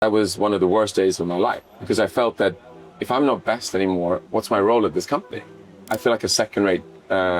That was one of the worst days of my life because I felt that if I'm not best anymore, what's my role at this company? I feel like a second-rate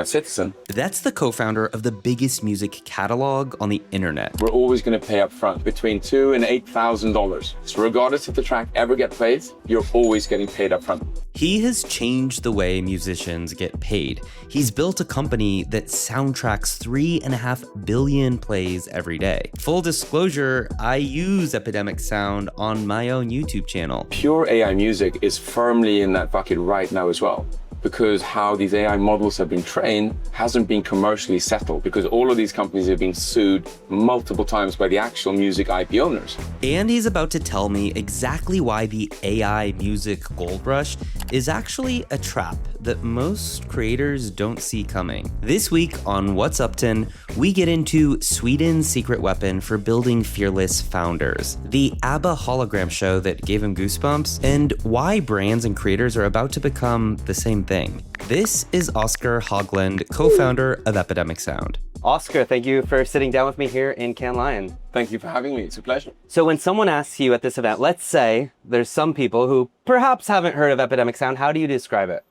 citizen. That's the co-founder of the biggest music catalog on the internet. We're always going to pay up front between $2,000 and $8,000. So regardless if the track ever gets played, you're always getting paid up front. He has changed the way musicians get paid. He's built a company that soundtracks 3.5 billion plays every day. Full disclosure, I use Epidemic sound on my own YouTube channel. Pure AI music is firmly in that bucket right now as well, because how these AI models have been trained hasn't been commercially settled, because all of these companies have been sued multiple times by the actual music IP owners. And he's about to tell me exactly why the AI music gold rush is actually a trap that most creators don't see coming. This week on What's Uptin, we get into Sweden's secret weapon for building fearless founders, the ABBA hologram show that gave him goosebumps, and why brands and creators are about to become the same thing. This is Oscar Höglund, co-founder of Epidemic Sound. Oscar, thank you for sitting down with me here in Cannes Lion. Thank you for having me. It's a pleasure. So when someone asks you at this event, let's say there's some people who perhaps haven't heard of Epidemic Sound, how do you describe it?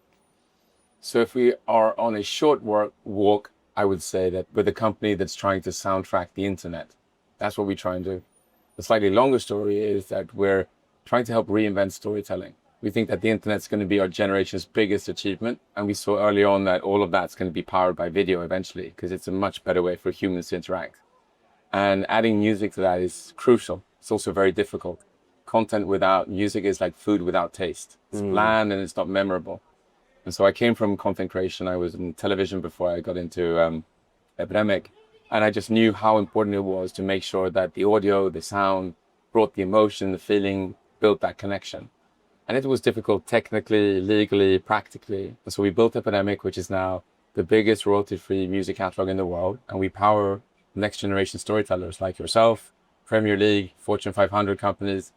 So if we are on a short walk, I would say that we're the company that's trying to soundtrack the internet. That's what we try and do. The slightly longer story is that we're trying to help reinvent storytelling. We think that the internet's going to be our generation's biggest achievement. And we saw early on that all of that's going to be powered by video eventually, because it's a much better way for humans to interact. And adding music to that is crucial. It's also very difficult. Content without music is like food without taste. It's bland and it's not memorable. And so I came from content creation. I was in television before I got into Epidemic. And I just knew how important it was to make sure that the audio, the sound, brought the emotion, the feeling, built that connection. And it was difficult technically, legally, practically. And so we built Epidemic, which is now the biggest royalty-free music catalog in the world. And we power next generation storytellers like yourself, Premier League, Fortune 500 companies.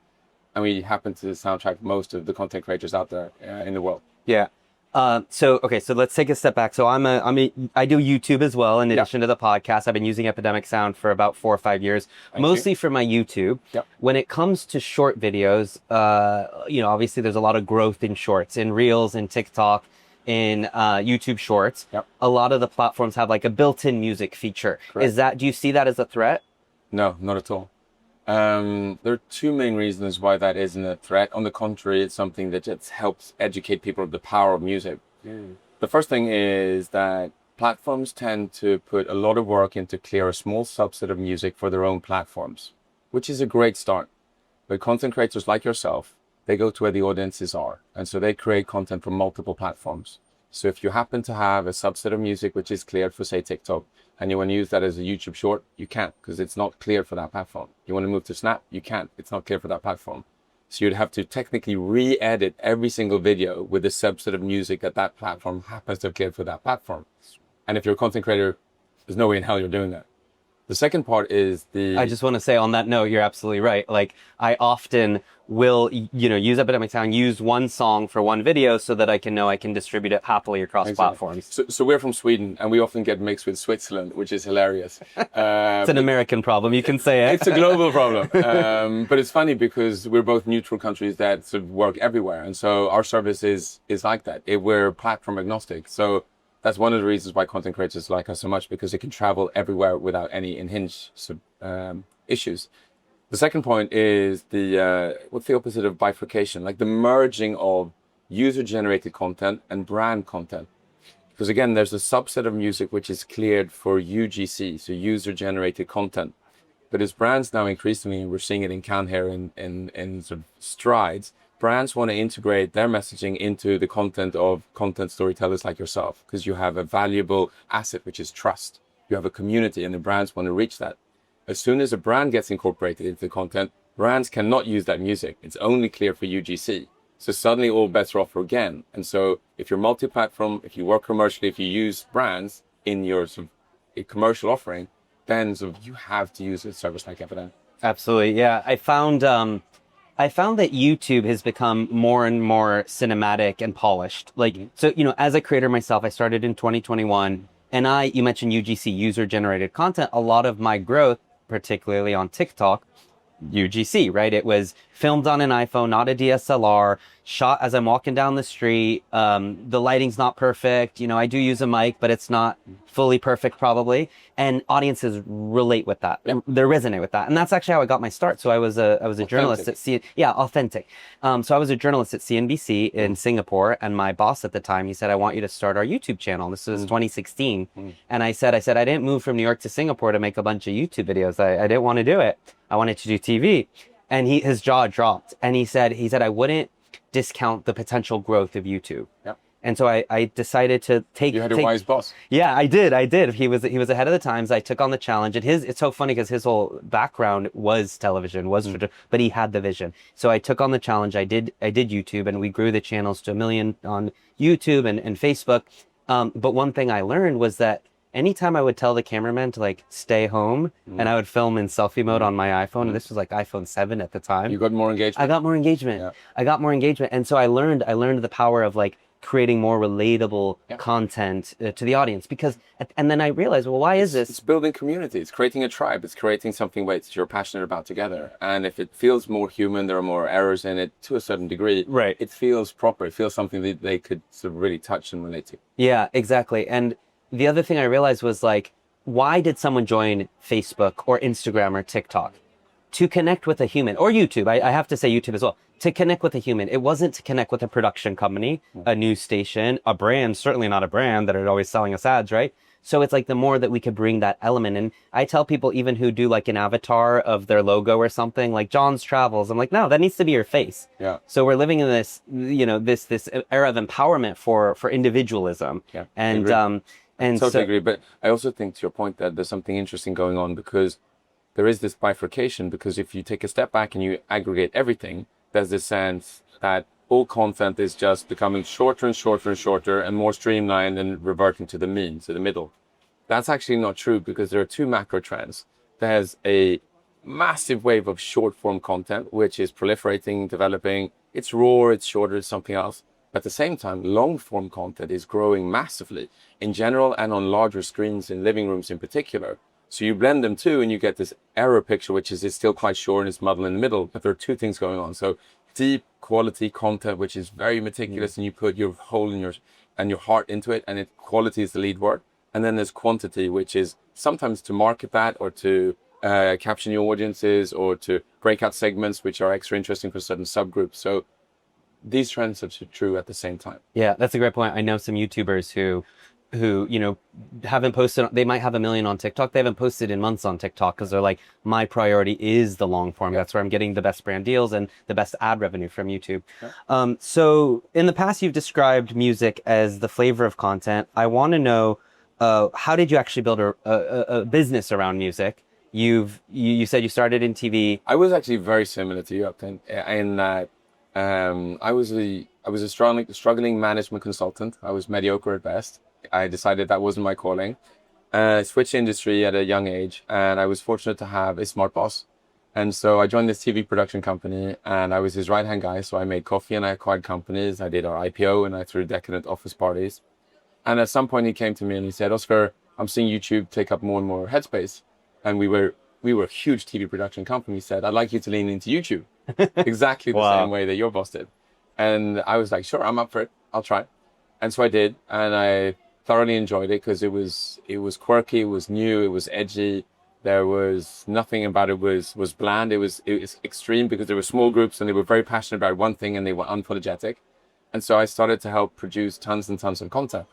And we happen to soundtrack most of the content creators out there in the world. Yeah. So let's take a step back. So I do YouTube as well in addition to the podcast. I've been using Epidemic Sound for about 4 or 5 years, mostly for my YouTube. Yep. When it comes to short videos, obviously there's a lot of growth in shorts, in Reels, in TikTok, in YouTube Shorts. Yep. A lot of the platforms have like a built-in music feature. Correct. Do you see that as a threat? No, not at all. There are two main reasons why that isn't a threat. On the contrary, it's something that just helps educate people of the power of music. The first thing is that platforms tend to put a lot of work into clear a small subset of music for their own platforms, which is a great start. But content creators like yourself, they go to where the audiences are. And so they create content for multiple platforms. So if you happen to have a subset of music which is cleared for, say, TikTok, and you want to use that as a YouTube short, you can't, because it's not cleared for that platform. You want to move to Snap, you can't. It's not cleared for that platform. So you'd have to technically re-edit every single video with a subset of music that that platform happens to have cleared for that platform. And if you're a content creator, there's no way in hell you're doing that. The second part is I just want to say on that note, you're absolutely right. Like, I often will, use Epidemic Sound, use one song for one video so that I can distribute it happily across platforms. So we're from Sweden, and we often get mixed with Switzerland, which is hilarious. It's an American problem, you can say it. It's a global problem. But it's funny because we're both neutral countries that sort of work everywhere. And so our service is like that. We're platform agnostic. So that's one of the reasons why content creators like us so much, because it can travel everywhere without any unhinged issues. The second point is what's the opposite of bifurcation? Like the merging of user-generated content and brand content. Because again, there's a subset of music which is cleared for UGC, so user-generated content. But as brands now increasingly, and we're seeing it in Cannes here in sort of strides, brands want to integrate their messaging into the content of content storytellers like yourself, because you have a valuable asset, which is trust. You have a community, and the brands want to reach that. As soon as a brand gets incorporated into the content, brands cannot use that music. It's only clear for UGC. So suddenly all bets are off again. And so if you're multi-platform, if you work commercially, if you use brands in your sort of commercial offering, then sort of you have to use a service like Epidemic. Absolutely, yeah. I found that YouTube has become more and more cinematic and polished. So, as a creator myself, I started in 2021, and you mentioned UGC, user-generated content. A lot of my growth, particularly on TikTok, UGC, right? It was filmed on an iPhone, not a DSLR, shot as I'm walking down the street. The lighting's not perfect. You know, I do use a mic, but it's not fully perfect probably. And audiences relate with that. Yep. They resonate with that. And that's actually how I got my start. So I was a journalist at authentic. So I was a journalist at CNBC in Singapore, and my boss at the time, he said, I want you to start our YouTube channel. This was 2016. And I said, I didn't move from New York to Singapore to make a bunch of YouTube videos. I didn't want to do it. I wanted to do TV. And his jaw dropped, and he said I wouldn't discount the potential growth of YouTube. Yep. And so I decided to take. You had a wise boss. Yeah, I did. He was ahead of the times. I took on the challenge, and it's so funny because his whole background was television, but he had the vision. So I took on the challenge. I did YouTube, and we grew the channels to 1 million on YouTube and Facebook. But one thing I learned was that anytime I would tell the cameraman to like stay home, and I would film in selfie mode on my iPhone, and this was like iPhone 7 at the time. You got more engagement. I got more engagement. Yeah. I got more engagement, and so I learned the power of like creating more relatable content to the audience, because and then I realized, well, why is this? It's building community. It's creating a tribe. It's creating something that you're passionate about together. And if it feels more human, there are more errors in it to a certain degree. Right. It feels proper. It feels something that they could sort of really touch and relate to. Yeah, exactly. And the other thing I realized was like, why did someone join Facebook or Instagram or TikTok? To connect with a human, or YouTube. I have to say YouTube as well. To connect with a human. It wasn't to connect with a production company, a news station, a brand, certainly not a brand that are always selling us ads, right? So it's like the more that we could bring that element. And I tell people even who do like an avatar of their logo or something, like John's Travels, I'm like, no, that needs to be your face. Yeah. So we're living in this, you know, this era of empowerment for individualism. Yeah. And I totally agree. But I also think, to your point, that there's something interesting going on, because there is this bifurcation. Because if you take a step back and you aggregate everything, there's this sense that all content is just becoming shorter and shorter and shorter and more streamlined and reverting to the mean, to the middle. That's actually not true, because there are two macro trends. There's a massive wave of short form content, which is proliferating, developing. It's raw, it's shorter, it's something else. But at the same time, long form content is growing massively in general and on larger screens in living rooms in particular. So you blend them two and you get this error picture, which is it's still quite short and it's muddled in the middle, but there are two things going on. So deep quality content, which is very meticulous, and you put your whole and your heart into it, and quality is the lead word. And then there's quantity, which is sometimes to market that, or to capture new audiences, or to break out segments which are extra interesting for certain subgroups. So these trends are true at the same time. Yeah, that's a great point. I know some YouTubers who you know haven't posted. They might have 1 million on TikTok. They haven't posted in months on TikTok because they're like, my priority is the long form. That's where I'm getting the best brand deals and the best ad revenue from YouTube. So in the past, you've described music as the flavor of content. I want to know, how did you actually build a business around music? You said you started in TV. I was actually very similar to you, Uptin, in that I was a struggling management consultant. I was mediocre at best. I decided that wasn't my calling. I switched industry at a young age, and I was fortunate to have a smart boss. And so I joined this TV production company, and I was his right-hand guy. So I made coffee and I acquired companies. I did our IPO, and I threw decadent office parties. And at some point he came to me and he said, Oscar, I'm seeing YouTube take up more and more headspace. And we were a huge TV production company. He said, I'd like you to lean into YouTube. Exactly the same way that your boss did. And I was like, sure, I'm up for it. I'll try. And so I did. And I thoroughly enjoyed it, because it was quirky, it was new, it was edgy. There was nothing about it was bland. It was extreme, because there were small groups and they were very passionate about one thing and they were unapologetic. And so I started to help produce tons and tons of content.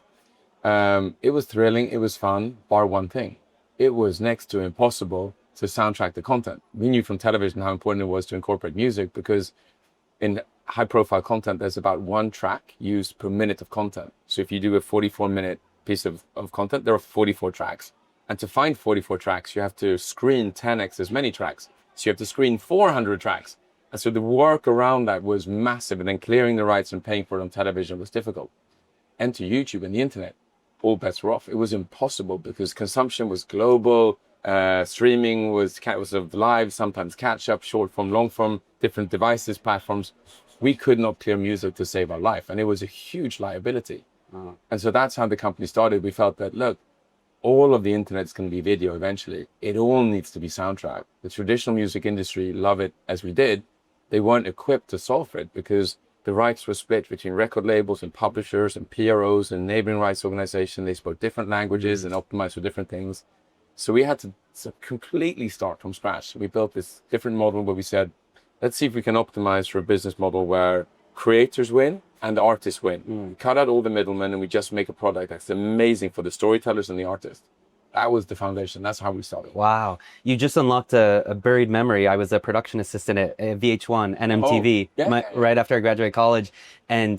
It was thrilling, it was fun, bar one thing. It was next to impossible to soundtrack the content. We knew from television how important it was to incorporate music, because in high profile content, there's about 1 track used per minute of content. So if you do a 44-minute piece of content, there are 44 tracks. And to find 44 tracks, you have to screen 10x as many tracks. So you have to screen 400 tracks. And so the work around that was massive. And then clearing the rights and paying for it on television was difficult. Enter YouTube and the internet, all bets were off. It was impossible, because consumption was global. Streaming was live, sometimes catch up, short form, long form, different devices, platforms. We could not clear music to save our life, and it was a huge liability. And so that's how the company started. We felt that, look, all of the internet's going to be video eventually. It all needs to be soundtrack. The traditional music industry, love it as we did, they weren't equipped to solve it because the rights were split between record labels and publishers and PROs and neighboring rights organizations. They spoke different languages and optimized for different things. So we had to completely start from scratch. We built this different model where we said, let's see if we can optimize for a business model where creators win and the artists win. We cut out all the middlemen and we just make a product that's amazing for the storytellers and the artists. That was the foundation. That's how we started. Wow. You just unlocked a buried memory. I was a production assistant at VH1 and MTV right after I graduated college. And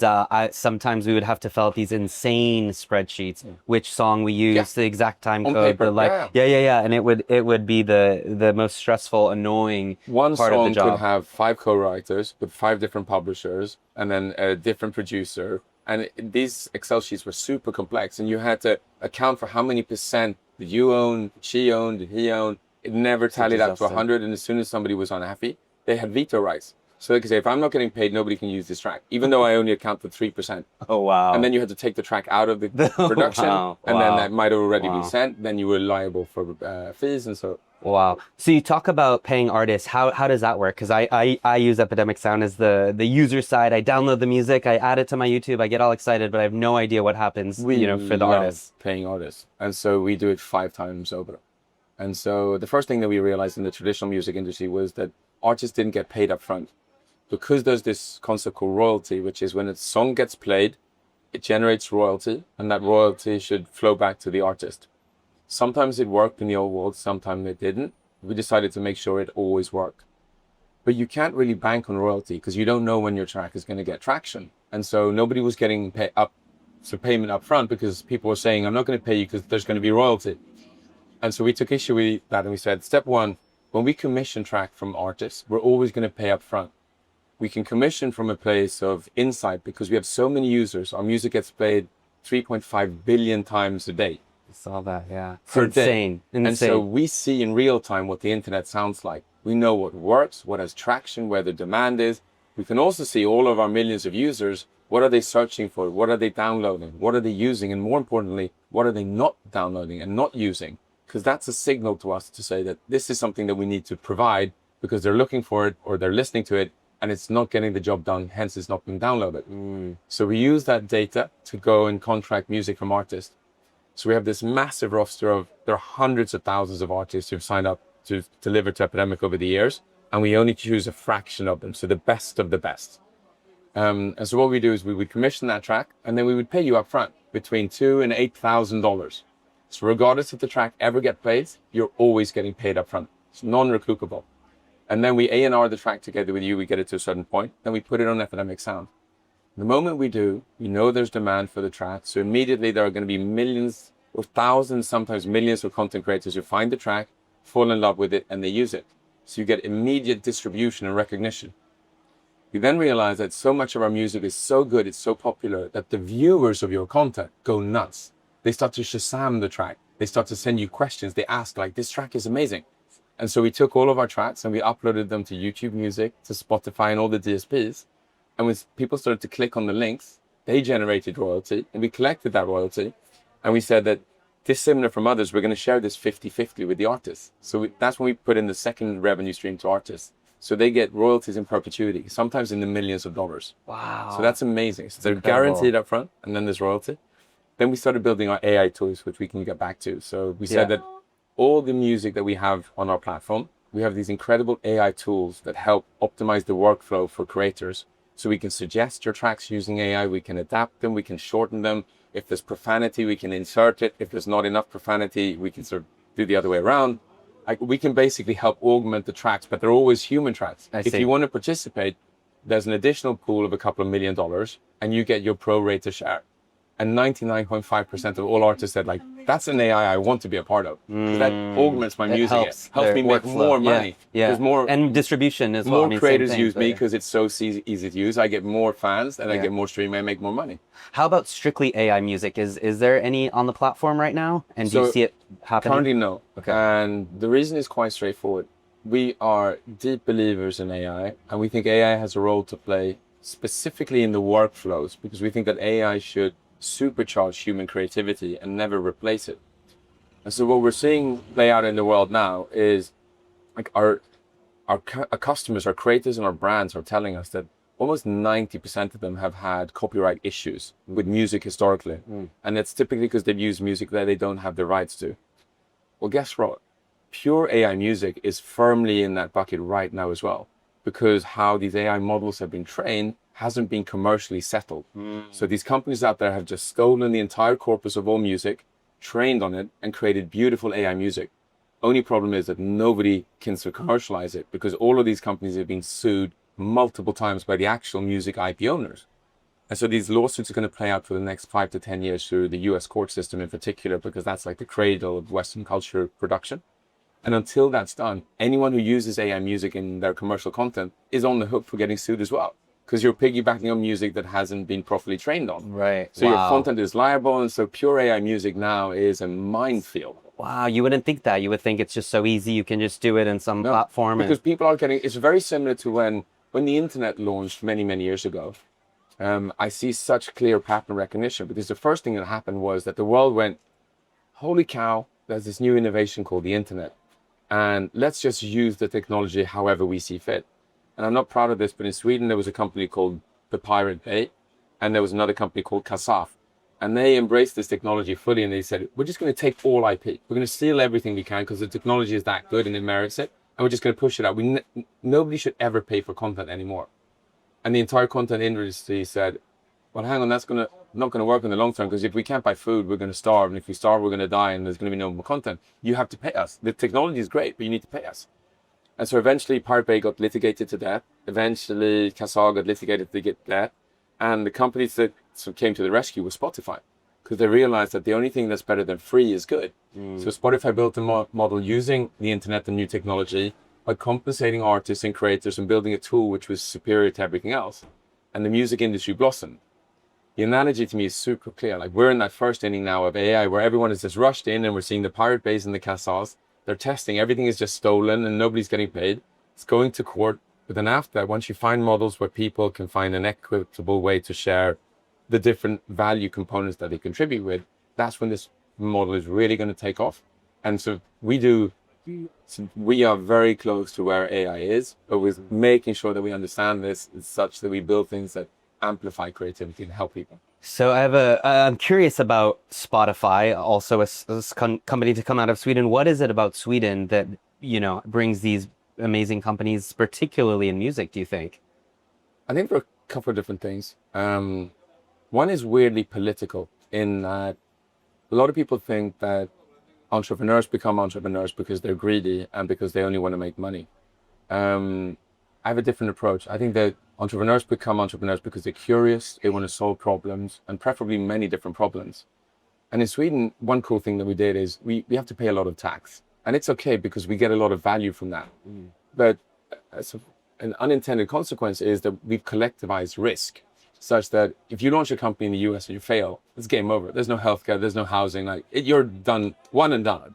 sometimes we would have to fill out these insane spreadsheets, which song we used, the exact time On code. paper, And it would be the most stressful, annoying One part of the song job. could have 5 co-writers with 5 different publishers and then a different producer. And these Excel sheets were super complex, and you had to account for how many percent that you owned, she owned, he owned. It never tallied up to 100, and as soon as somebody was unhappy, they had veto rights. So they could say, if I'm not getting paid, nobody can use this track, even though I only account for 3%. Oh, wow. And then you had to take the track out of the production, and then that might already be sent. Then you were liable for fees, and so... Wow. So you talk about paying artists. How does that work? Because I use Epidemic Sound as the user side. I download the music, I add it to my YouTube, I get all excited, but I have no idea what happens, for the artists. Paying artists. And so we do it 5 times over. And so the first thing that we realized in the traditional music industry was that artists didn't get paid up front. Because there's this concept called royalty, which is when a song gets played, it generates royalty, and that royalty should flow back to the artist. Sometimes it worked in the old world, sometimes it didn't. We decided to make sure it always worked. But you can't really bank on royalty because you don't know when your track is going to get traction. And so nobody was getting payment up front because people were saying, I'm not going to pay you because there's going to be royalty. And so we took issue with that and we said, step 1, when we commission track from artists, we're always going to pay up front. We can commission from a place of insight because we have so many users. Our music gets played 3.5 billion times a day. I saw that, yeah. Per Insane. day. And so we see in real time what the internet sounds like. We know what works, what has traction, where the demand is. We can also see all of our millions of users. What are they searching for? What are they downloading? What are they using? And more importantly, what are they not downloading and not using? Because that's a signal to us to say that this is something that we need to provide because they're looking for it or they're listening to it and it's not getting the job done, hence it's not being downloaded. So we use that data to go and contract music from artists. So we have this massive roster there are hundreds of thousands of artists who've signed up to deliver to Epidemic over the years, and we only choose a fraction of them, so the best of the best. And so what we do is we would commission that track, and then we would pay you up front between $2,000 and $8,000. So regardless if the track ever gets played, you're always getting paid up front. It's non-recoupable. And then we A&R the track together with you, we get it to a certain point, then we put it on Epidemic Sound. The moment we do, we know there's demand for the track. So immediately there are going to be millions or thousands, sometimes millions of content creators who find the track, fall in love with it, and they use it. So you get immediate distribution and recognition. You then realize that so much of our music is so good, it's so popular, that the viewers of your content go nuts. They start to Shazam the track. They start to send you questions. They ask, like, this track is amazing. And so we took all of our tracks and we uploaded them to YouTube Music, to Spotify and all the DSPs. And when people started to click on the links, they generated royalty, and we collected that royalty. And we said that dissimilar from others, we're going to share this 50-50 with the artists. So that's when we put in the second revenue stream to artists. So they get royalties in perpetuity, sometimes in the millions of dollars. Wow. So that's amazing. So they're guaranteed up front, and then there's royalty. Then we started building our AI tools, which we can get back to. So we said that all the music that we have on our platform, we have these incredible AI tools that help optimize the workflow for creators. So we can suggest your tracks using AI, we can adapt them, we can shorten them. If there's profanity, we can insert it. If there's not enough profanity, we can sort of do the other way around. We can basically help augment the tracks, but they're always human tracks. If you want to participate, there's an additional pool of a couple of $1 million, and you get your pro rata share. And 99.5% of all artists said, like, that's an AI I want to be a part of. That augments my music. Helps me make more money. There's more and distribution as well. More creators use me because it's so easy to use. I get more fans and I get more streaming. I make more money. How about strictly AI music? Is there any on the platform right now? And do you see it happening? Currently, no. Okay. And the reason is quite straightforward. We are deep believers in AI, and we think AI has a role to play specifically in the workflows, because we think that AI should supercharge human creativity and never replace it. And so what we're seeing play out in the world now is like our customers, our creators, and our brands are telling us that almost 90% of them have had copyright issues with music historically. And it's typically because they've used music that they don't have the rights to. Well, guess what? Pure AI music is firmly in that bucket right now as well, because how these AI models have been trained hasn't been commercially settled. So these companies out there have just stolen the entire corpus of all music, trained on it, and created beautiful AI music. Only problem is that nobody can commercialize it because all of these companies have been sued multiple times by the actual music IP owners. And so these lawsuits are going to play out for the next 5 to 10 years through the US court system in particular, because that's like the cradle of Western culture production. And until that's done, anyone who uses AI music in their commercial content is on the hook for getting sued as well, because you're piggybacking on music that hasn't been properly trained on. Right. So your content is liable. And so pure AI music now is a minefield. Wow, you wouldn't think that. You would think it's just so easy. You can just do it in some platform. Because people are getting, it's very similar to when the internet launched many, many years ago. I see such clear pattern recognition, because the first thing that happened was that the world went, holy cow, there's this new innovation called the internet. And let's just use the technology however we see fit. And I'm not proud of this, but in Sweden, there was a company called the Pirate Bay, and there was another company called Kasaf. And they embraced this technology fully, and they said, we're just going to take all IP. We're going to steal everything we can because the technology is that good and it merits it. And we're just going to push it out. Nobody should ever pay for content anymore. And the entire content industry said, well, hang on, that's not going to work in the long term, because if we can't buy food, we're going to starve. And if we starve, we're going to die, and there's going to be no more content. You have to pay us. The technology is great, but you need to pay us. And so eventually Pirate Bay got litigated to death. Eventually Kasal got litigated to get death. And the companies that came to the rescue was Spotify, because they realized that the only thing that's better than free is good. So Spotify built a model using the internet and new technology by compensating artists and creators and building a tool which was superior to everything else. And the music industry blossomed. The analogy to me is super clear. Like, we're in that first inning now of AI where everyone is just rushed in, and we're seeing the Pirate Bays and the Casals. They're testing. Everything is just stolen and nobody's getting paid. It's going to court. But then after that, once you find models where people can find an equitable way to share the different value components that they contribute with, that's when this model is really going to take off. And so we are very close to where AI is, but with making sure that we understand this is such that we build things that amplify creativity and help people. So I'm curious about Spotify, also a company to come out of Sweden. What is it about Sweden that, brings these amazing companies, particularly in music, do you think? I think for a couple of different things. One is weirdly political, in that a lot of people think that entrepreneurs become entrepreneurs because they're greedy and because they only want to make money. I have a different approach. I think that entrepreneurs become entrepreneurs because they're curious, they want to solve problems, and preferably many different problems. And in Sweden, one cool thing that we did is we have to pay a lot of tax. And it's okay because we get a lot of value from that. But an unintended consequence is that we've collectivized risk, such that if you launch a company in the US and you fail, it's game over. There's no healthcare, there's no housing, you're done, one and done.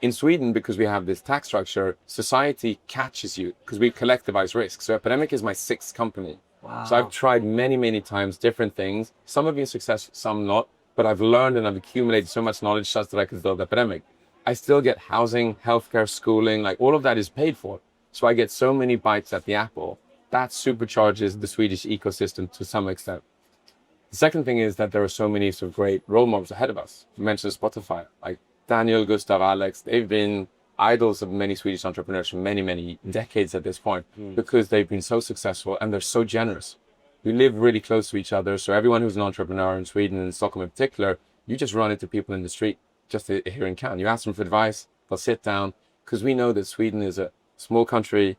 In Sweden, because we have this tax structure, society catches you because we collectivize risk. So Epidemic is my 6th company. Wow. So I've tried many, many times different things. Some have been successful, some not. But I've learned and I've accumulated so much knowledge such that I could build Epidemic. I still get housing, healthcare, schooling, all of that is paid for. So I get so many bites at the apple. That supercharges the Swedish ecosystem to some extent. The second thing is that there are so many sort of great role models ahead of us. You mentioned Spotify, like Daniel, Gustav, Alex. They've been idols of many Swedish entrepreneurs for many, many decades at this point, because they've been so successful and they're so generous. We live really close to each other. So everyone who's an entrepreneur in Sweden and Stockholm in particular, you just run into people in the street just here in Cannes. You ask them for advice, they'll sit down, because we know that Sweden is a small country,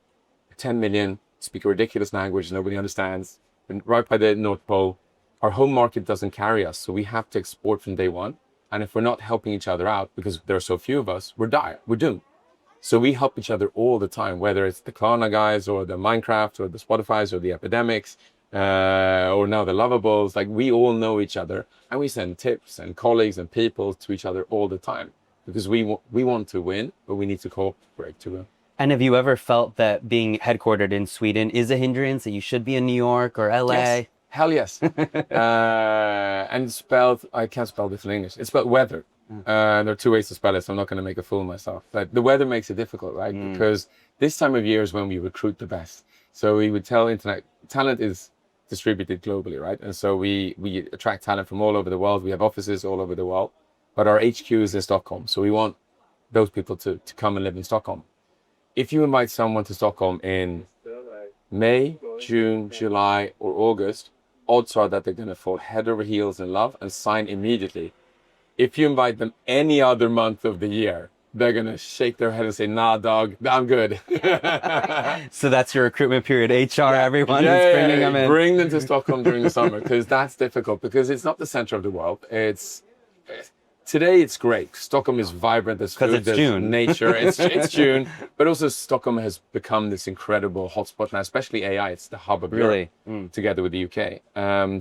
10 million, speak a ridiculous language nobody understands, and right by the North Pole. Our home market doesn't carry us, so we have to export from day one. And if we're not helping each other out, because there are so few of us, we're doomed. So we help each other all the time, whether it's the Klarna guys or the Minecraft or the Spotifys or the Epidemics, or now the Lovables. We all know each other, and we send tips and colleagues and people to each other all the time, because we want to win, but we need to cooperate to win. And have you ever felt that being headquartered in Sweden is a hindrance, that you should be in New York or LA? Yes. Hell yes. And spelled, I can't spell this in English. It's spelled weather. There are two ways to spell it, so I'm not going to make a fool of myself. But the weather makes it difficult, right? Because this time of year is when we recruit the best. So we would tell internet talent is distributed globally, right? And so we attract talent from all over the world. We have offices all over the world, but our HQ is in Stockholm. So we want those people to come and live in Stockholm. If you invite someone to Stockholm in May, June, July, or August, odds are that they're going to fall head over heels in love and sign immediately. If you invite them any other month of the year, they're going to shake their head and say, nah, dog, I'm good. So that's your recruitment period. HR, everyone is bringing them in. Bring them to Stockholm during the summer, because that's difficult, because it's not the center of the world. Today it's great. Stockholm is vibrant. There's food, it's there's June. nature. It's June, but also Stockholm has become this incredible hotspot now, especially AI. It's the hub of Europe, together with the UK.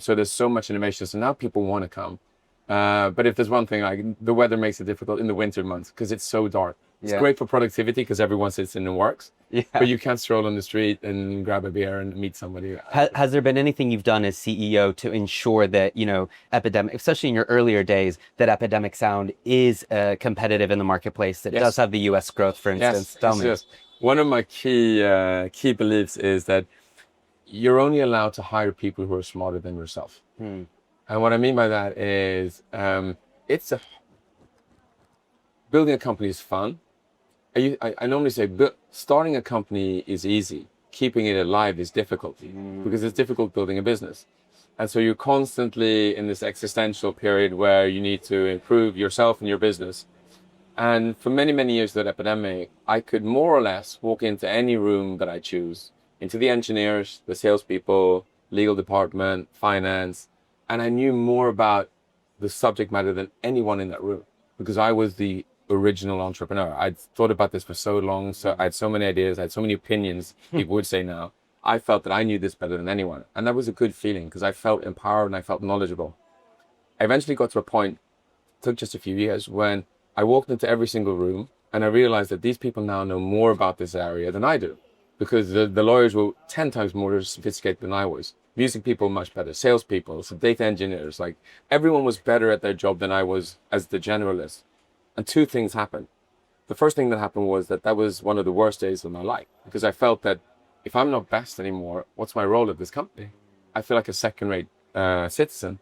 So there's so much innovation. So now people want to come. But if there's one thing, like, the weather makes it difficult in the winter months because it's so dark. It's great for productivity because everyone sits in and works. But you can't stroll on the street and grab a beer and meet somebody. Has there been anything you've done as CEO to ensure that, Epidemic, especially in your earlier days, that Epidemic Sound is competitive in the marketplace, that does have the US growth, for instance? Tell me. Yes. One of my key beliefs is that you're only allowed to hire people who are smarter than yourself. And what I mean by that is, building a company is fun. I normally say starting a company is easy. Keeping it alive is difficult because it's difficult building a business. And so you're constantly in this existential period where you need to improve yourself and your business. And for many, many years at Epidemic, I could more or less walk into any room that I choose, into the engineers, the salespeople, legal department, finance, and I knew more about the subject matter than anyone in that room because I was the original entrepreneur. I'd thought about this for so long, so I had so many ideas, I had so many opinions, people would say now. I felt that I knew this better than anyone. And that was a good feeling because I felt empowered and I felt knowledgeable. I eventually got to a point, it took just a few years, when I walked into every single room and I realized that these people now know more about this area than I do because the lawyers were 10 times more sophisticated than I was. Music people much better, salespeople, so data engineers, like everyone was better at their job than I was as the generalist. And two things happened. The first thing that happened was that was one of the worst days of my life because I felt that if I'm not best anymore, what's my role at this company? I feel like a second-rate citizen.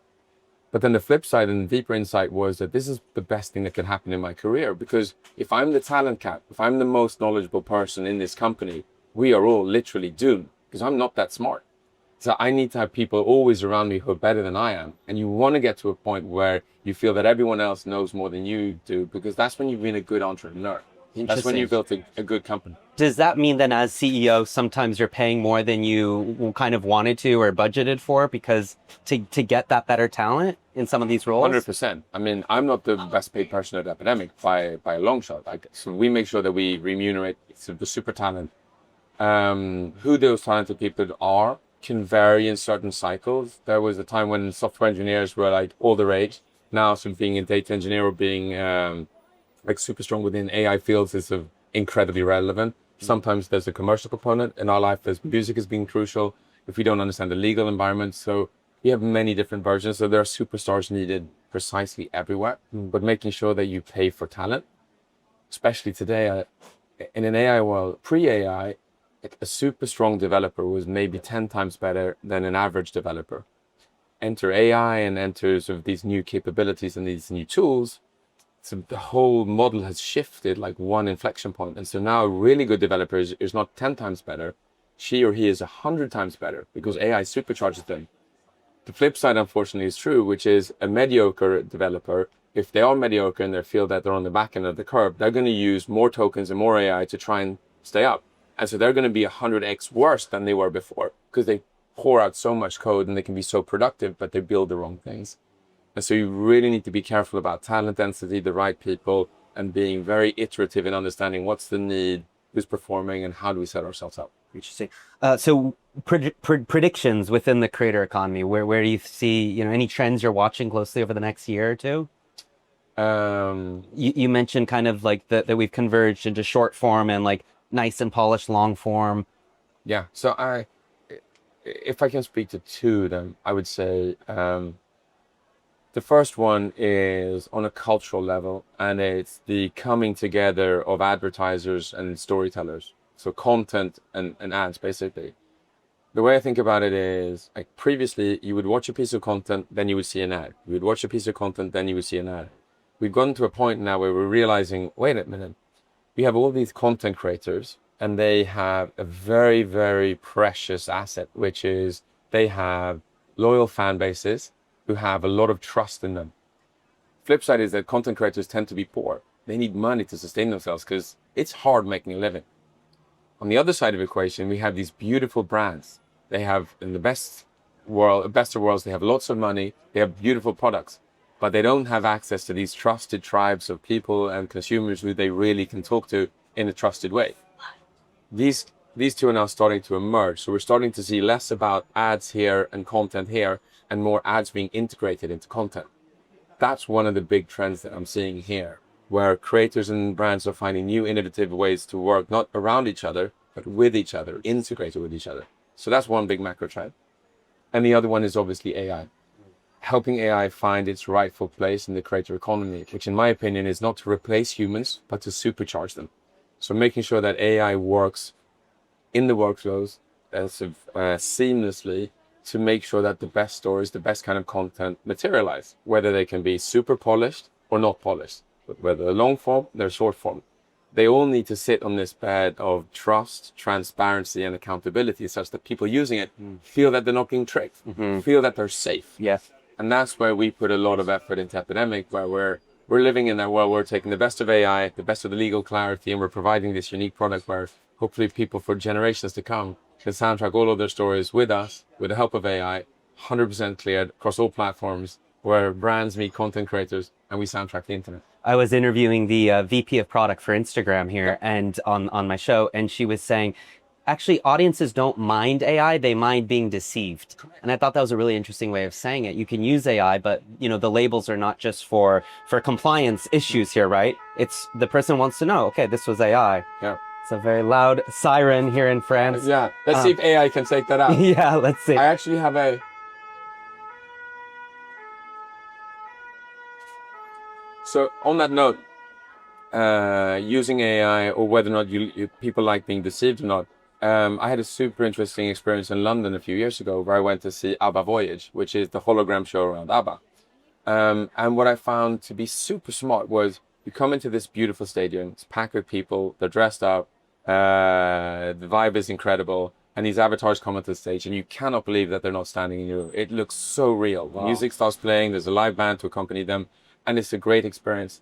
But then the flip side and deeper insight was that this is the best thing that could happen in my career because if I'm the talent cap, if I'm the most knowledgeable person in this company, we are all literally doomed because I'm not that smart. So I need to have people always around me who are better than I am. And you want to get to a point where you feel that everyone else knows more than you do because that's when you've been a good entrepreneur. That's when you built a good company. Does that mean then as CEO, sometimes you're paying more than you kind of wanted to or budgeted for because to get that better talent in some of these roles? 100%. I mean, I'm not the best paid person at Epidemic by a long shot. So we make sure that we remunerate the super talent. Who those talented people are can vary in certain cycles. There was a time when software engineers were like all the rage. Now, so being a data engineer or being like super strong within AI fields is incredibly relevant. Sometimes there's a commercial component in our life as music has been crucial if we don't understand the legal environment. So we have many different versions. So there are superstars needed precisely everywhere, but making sure that you pay for talent, especially today in an AI world, pre-AI, a super strong developer was maybe 10 times better than an average developer. Enter AI and enter sort of these new capabilities and these new tools. So the whole model has shifted like one inflection point. And so now a really good developer is not 10 times better. She or he is 100 times better because AI supercharges them. The flip side, unfortunately, is true, which is a mediocre developer. If they are mediocre and they feel that they're on the back end of the curve, they're going to use more tokens and more AI to try and stay up. And so they're going to be 100x worse than they were before because they pour out so much code and they can be so productive, but they build the wrong things. And so you really need to be careful about talent density, the right people, and being very iterative in understanding what's the need, who's performing, and how do we set ourselves up. Interesting. So predictions within the creator economy, where do you see, any trends you're watching closely over the next year or two? You mentioned kind of like that we've converged into short form and like nice and polished long form. Yeah. So if I can speak to two of them, I would say The first one is on a cultural level, and it's the coming together of advertisers and storytellers. So content and ads, basically. The way I think about it is, like, previously you would watch a piece of content, then you would see an ad. You would watch a piece of content, then you would see an ad. We've gotten to a point now where we're realizing, wait a minute, we have all these content creators and they have a very, very precious asset, which is they have loyal fan bases who have a lot of trust in them. Flip side is that content creators tend to be poor. They need money to sustain themselves because it's hard making a living. On the other side of the equation, we have these beautiful brands. They have, in the best of worlds, they have lots of money, they have beautiful products, but they don't have access to these trusted tribes of people and consumers who they really can talk to in a trusted way. These two are now starting to emerge. So we're starting to see less about ads here and content here and more ads being integrated into content. That's one of the big trends that I'm seeing here, where creators and brands are finding new innovative ways to work, not around each other, but with each other, integrated with each other. So that's one big macro trend. And the other one is obviously AI. Helping AI find its rightful place in the creator economy, which in my opinion is not to replace humans, but to supercharge them. So making sure that AI works in the workflows seamlessly to make sure that the best stories, the best kind of content materialize, whether they can be super polished or not polished, but whether they're long form, they're short form. They all need to sit on this bed of trust, transparency, and accountability such that people using it feel that they're not being tricked, feel that they're safe. Yes. And that's where we put a lot of effort into Epidemic, where we're living in that world. We're taking the best of AI, the best of the legal clarity, and we're providing this unique product where hopefully people for generations to come can soundtrack all of their stories with us, with the help of AI, 100% cleared across all platforms, where brands meet content creators and we soundtrack the internet. I was interviewing the VP of product for Instagram here and on my show, and she was saying, actually, audiences don't mind AI, they mind being deceived. And I thought that was a really interesting way of saying it. You can use AI, but the labels are not just for compliance issues here, right? It's the person wants to know, okay, this was AI. Yeah. It's a very loud siren here in France. Yeah, let's see if AI can take that out. Yeah, let's see. I actually have a... So on that note, using AI or whether or not people like being deceived or not, I had a super interesting experience in London a few years ago where I went to see ABBA Voyage, which is the hologram show around ABBA. And what I found to be super smart was you come into this beautiful stadium, it's packed with people, they're dressed up, the vibe is incredible, and these avatars come onto the stage and you cannot believe that they're not standing in you. It looks so real. Wow. The music starts playing, there's a live band to accompany them, and it's a great experience.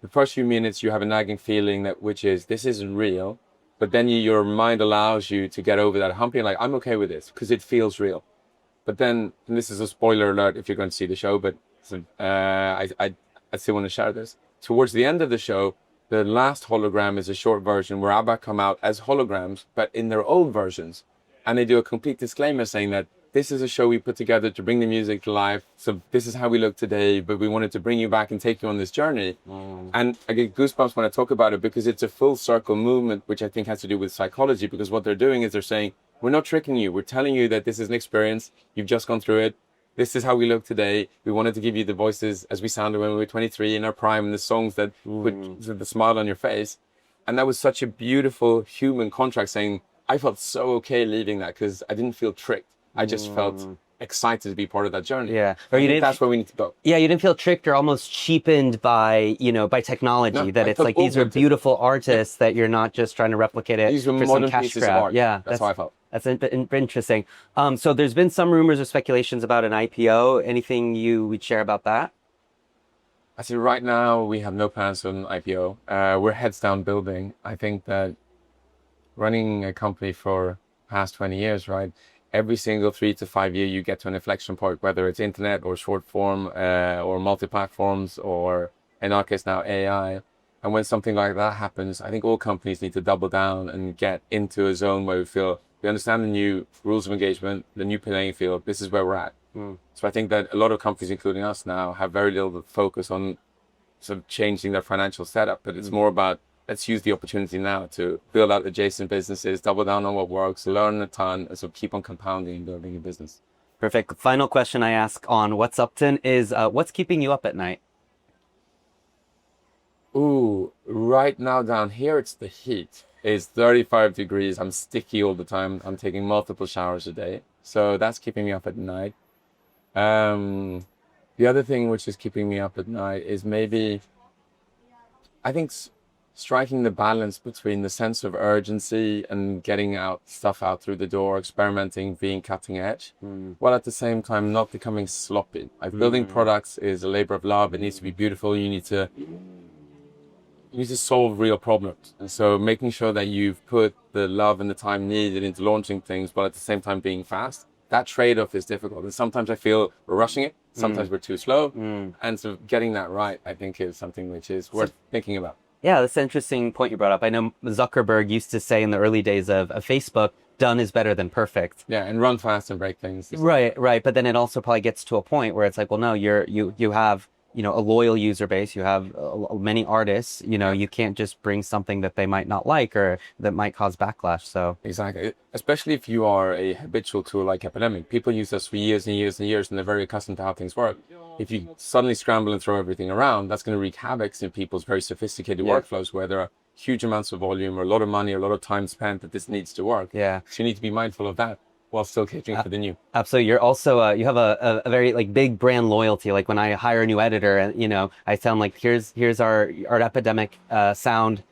The first few minutes you have a nagging feeling which is this isn't real, but then your mind allows you to get over that hump. You're like, I'm okay with this because it feels real. But then, and this is a spoiler alert if you're going to see the show, but I still want to share this. Towards the end of the show, the last hologram is a short version where ABBA come out as holograms, but in their old versions. And they do a complete disclaimer saying that this is a show we put together to bring the music to life. So this is how we look today, but we wanted to bring you back and take you on this journey. And I get goosebumps when I talk about it because it's a full circle movement, which I think has to do with psychology, because what they're doing is they're saying, we're not tricking you. We're telling you that this is an experience. You've just gone through it. This is how we look today. We wanted to give you the voices as we sounded when we were 23 in our prime, and the songs that put the smile on your face. And that was such a beautiful human contract saying, I felt so okay leaving that because I didn't feel tricked. I just felt excited to be part of that journey. Yeah. Or you didn't, that's where we need to go. Yeah, you didn't feel tricked or almost cheapened by, by technology. No, that it's like these are beautiful artists that you're not just trying to replicate it these were for modern some cash pieces grab. of art. Yeah, that's how I felt. That's interesting. So there's been some rumors or speculations about an IPO. Anything you would share about that? I see right now we have no plans on IPO. We're heads down building. I think that running a company for past 20 years, right? Every single 3 to 5 years, you get to an inflection point, whether it's internet or short form or multi-platforms or in our case now AI. And when something like that happens, I think all companies need to double down and get into a zone where we feel we understand the new rules of engagement, the new playing field. This is where we're at. So I think that a lot of companies, including us now, have very little focus on sort of changing their financial setup, but it's more about let's use the opportunity now to build out adjacent businesses, double down on what works, learn a ton, and so keep on compounding and building a business. Perfect. Final question I ask on What's Upton is what's keeping you up at night? Ooh, right now down here, it's the heat. It's 35 degrees. I'm sticky all the time. I'm taking multiple showers a day. So that's keeping me up at night. The other thing which is keeping me up at night is maybe, I think, striking the balance between the sense of urgency and getting stuff out through the door, experimenting, being cutting edge, while at the same time not becoming sloppy. Like building products is a labor of love. It needs to be beautiful. You need to solve real problems. And so making sure that you've put the love and the time needed into launching things, while at the same time being fast, that trade-off is difficult. And sometimes I feel we're rushing it. Sometimes we're too slow. And so getting that right, I think, is something which is worth thinking about. Yeah, that's an interesting point you brought up. I know Zuckerberg used to say in the early days of Facebook, done is better than perfect. Yeah, and run fast and break things. Right. But then it also probably gets to a point where it's like, well, no, you have, a loyal user base. You have many artists. You can't just bring something that they might not like or that might cause backlash. So exactly, especially if you are a habitual tool like Epidemic. People use us for years and years and years, and they're very accustomed to how things work. If you suddenly scramble and throw everything around, that's going to wreak havoc in people's very sophisticated workflows where there are huge amounts of volume or a lot of money or a lot of time spent that this needs to work. Yeah. So you need to be mindful of that while still catering for the new. Absolutely. You're also, you have a very big brand loyalty. Like when I hire a new editor and, I tell them like, here's our Epidemic sound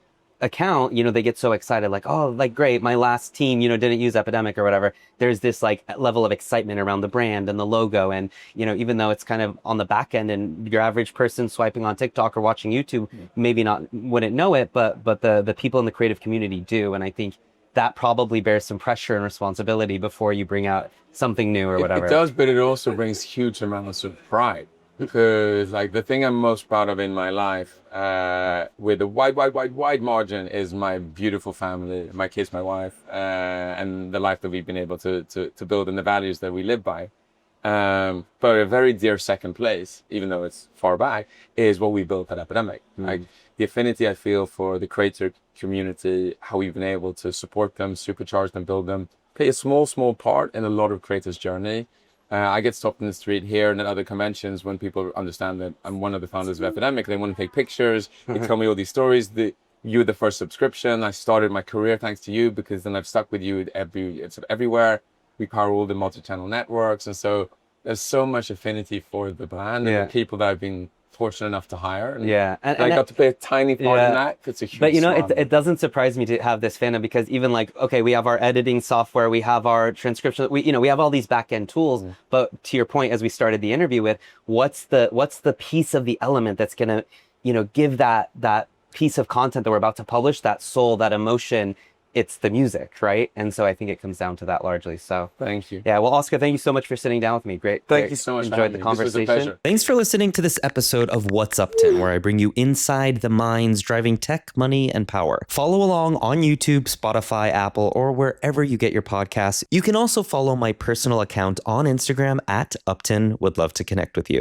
account, they get so excited, like, oh, like great, my last team, didn't use Epidemic or whatever. There's this level of excitement around the brand and the logo. And, even though it's kind of on the back end and your average person swiping on TikTok or watching YouTube, maybe wouldn't know it, but the people in the creative community do. And I think that probably bears some pressure and responsibility before you bring out something new or whatever. It does, but it also brings huge amounts of pride. Because the thing I'm most proud of in my life, with a wide margin, is my beautiful family, my kids, my wife, and the life that we've been able to build and the values that we live by. But a very dear second place, even though it's far back, is what we built at Epidemic. The affinity I feel for the creator community, how we've been able to support them, supercharge them, build them, play a small part in a lot of creators' journey. I get stopped in the street here and at other conventions when people understand that I'm one of the founders of Epidemic. They want to take pictures. They tell me all these stories. You're the first subscription. I started my career thanks to you, because then I've stuck with you everywhere. We power all the multi-channel networks. And so there's so much affinity for the brand and the people that I've been fortunate enough to hire. And I got to play a tiny part in that. It's a huge But it doesn't surprise me to have this fandom, because even we have our editing software, we have our transcription, we have all these back end tools. But to your point, as we started the interview with, what's the piece of the element that's gonna, give that piece of content that we're about to publish, that soul, that emotion? It's the music, right? And so I think it comes down to that largely. So thank you. Yeah, well, Oscar, thank you so much for sitting down with me. Great. Thank you so much. Enjoyed the conversation. This was a pleasure. Thanks for listening to this episode of What's Uptin, where I bring you inside the minds driving tech, money, and power. Follow along on YouTube, Spotify, Apple, or wherever you get your podcasts. You can also follow my personal account on Instagram at Uptin. Would love to connect with you.